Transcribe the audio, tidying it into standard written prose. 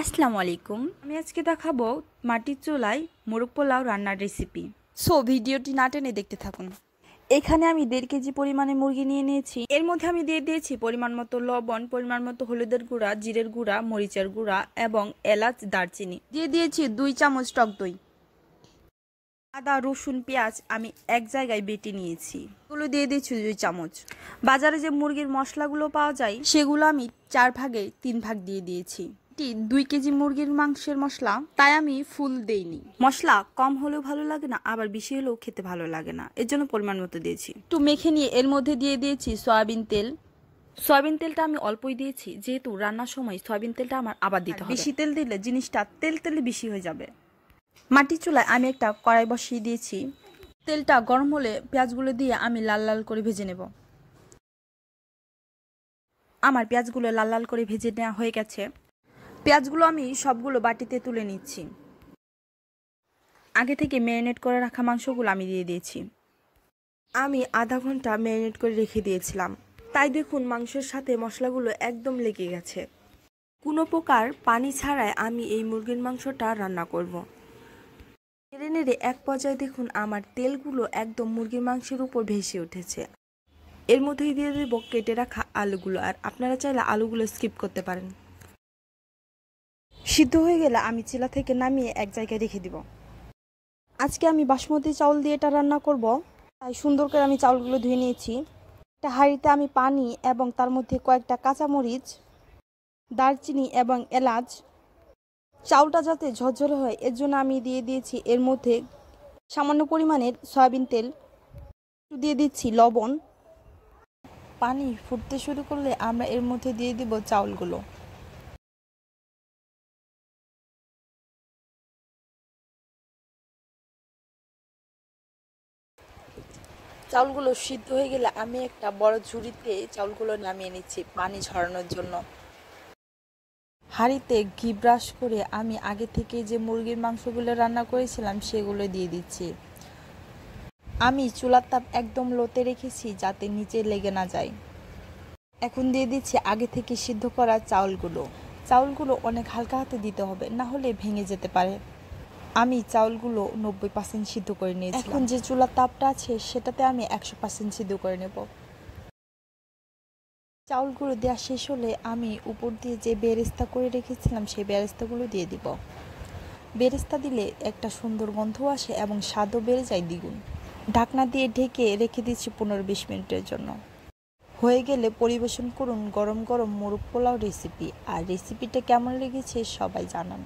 আসসালামু আলাইকুম। আমি আজকে দেখাবো মাটির চুলায় মোরগ পোলাও রান্নার রেসিপি। সো ভিডিওটি না টেনে দেখতে থাকুন। এখানে আমি 1.5 কেজি পরিমাণে মুরগি নিয়ে নিয়েছি। এর মধ্যে আমি দিয়ে দিয়েছি পরিমাণ মতো লবণ, পরিমাণ মতো হলুদের গুঁড়া, জিরের গুঁড়া, মরিচের গুঁড়া এবং এলাচ, দারচিনি। দিয়ে দিয়েছি 2 চামচ টক দই। আদা, রসুন, পেঁয়াজ আমি এক জায়গায় বেটে নিয়েছি। এগুলো দিয়ে দিয়েছি 2 চামচ। বাজারে যে মুরগির মশলাগুলো পাওয়া যায় সেগুলো আমি 4 ভাগে 3 ভাগ দিয়ে দিয়েছি। 2 কেজি মুরগির মাংসের মশলা, তাই আমি ফুল দেইনি। মশলা কম হলেও ভালো লাগে না, আবার বেশি হলেও খেতে ভালো লাগে না, এর জন্য পরিমাণ মতো দিয়েছি। একটু মেখে নিয়ে এর মধ্যে দিয়ে দিয়েছি সয়াবিন তেল। সয়াবিন তেলটা আমি অল্পই দিয়েছি, যেহেতু রান্নার সময় সয়াবিন তেলটা আমার আবার দিতে হবে। বেশি তেল দিলে জিনিসটা তেলে বেশি হয়ে যাবে। মাটির চুলায় আমি একটা কড়াই বসিয়ে দিয়েছি। তেলটা গরম হলে পেঁয়াজগুলো দিয়ে আমি লাল লাল করে ভেজে নেব। আমার পেঁয়াজগুলো লাল লাল করে ভেজে নেওয়া হয়ে গেছে। পেঁয়াজগুলো আমি সবগুলো বাটিতে তুলে নিচ্ছি। আগে থেকে ম্যারিনেট করে রাখা মাংসগুলো আমি দিয়ে দিয়েছি। আমি আধা ঘন্টা ম্যারিনেট করে রেখে দিয়েছিলাম, তাই দেখুন মাংসের সাথে মশলাগুলো একদম লেগে গেছে। কোনো প্রকার পানি ছাড়াই আমি এই মুরগির মাংসটা রান্না করব। নেড়ে নেড়ে এক পর্যায়ে দেখুন আমার তেলগুলো একদম মুরগির মাংসের উপর ভেসে উঠেছে। এর মধ্যেই দিয়ে দেবো কেটে রাখা আলুগুলো, আর আপনারা চাইলে আলুগুলো স্কিপ করতে পারেন। সিদ্ধ হয়ে গেলে আমি চুলা থেকে নামিয়ে এক জায়গায় রেখে দিব। আজকে আমি বাসমতি চাউল দিয়ে এটা রান্না করব, তাই সুন্দর করে আমি চাউলগুলো ধুয়ে নিয়েছি। একটা হাঁড়িতে আমি পানি এবং তার মধ্যে কয়েকটা কাঁচামরিচ, দারচিনি এবং এলাচ, চাউলটা যাতে ঝরঝরে হয় এর জন্য আমি দিয়ে দিয়েছি এর মধ্যে সামান্য পরিমাণের সয়াবিন তেল, দিয়ে দিচ্ছি লবণ। পানি ফুটতে শুরু করলে আমরা এর মধ্যে দিয়ে দিব চাউলগুলো। চাউলগুলো সিদ্ধ হয়ে গেলে আমি একটা বড় ঝুড়িতে চাউলগুলো নামিয়ে নিচ্ছি পানি ঝরানোর জন্য। হাঁড়িতে ঘি ব্রাশ করে আমি আগে থেকে যে মুরগির মাংসগুলো রান্না করেছিলাম সেগুলো দিয়ে দিচ্ছি। আমি চুলার তাপ একদম লোতে রেখেছি যাতে নিচে লেগে না যায়। এখন দিয়ে দিচ্ছি আগে থেকে সিদ্ধ করা চাউলগুলো অনেক হালকা হাতে দিতে হবে, না হলে ভেঙে যেতে পারে। আমি চাউলগুলো 90% সিদ্ধ করে নিয়েছি। এখন যে চুলার তাপটা আছে সেটাতে আমি 100% সিদ্ধ করে নেব। চাউলগুলো দেওয়া শেষ হলে আমি উপর দিয়ে যে বেরেস্তা করে রেখেছিলাম সেই বেরেস্তাগুলো দিয়ে দিব। বেরেস্তা দিলে একটা সুন্দর গন্ধ আসে এবং স্বাদও বেড়ে যায় দ্বিগুণ। ঢাকনা দিয়ে ঢেকে রেখে দিচ্ছি 15-20 মিনিটের জন্য। হয়ে গেলে পরিবেশন করুন গরম গরম মোরগ পোলাও রেসিপি। আর রেসিপিটা কেমন লেগেছে সবাই জানান।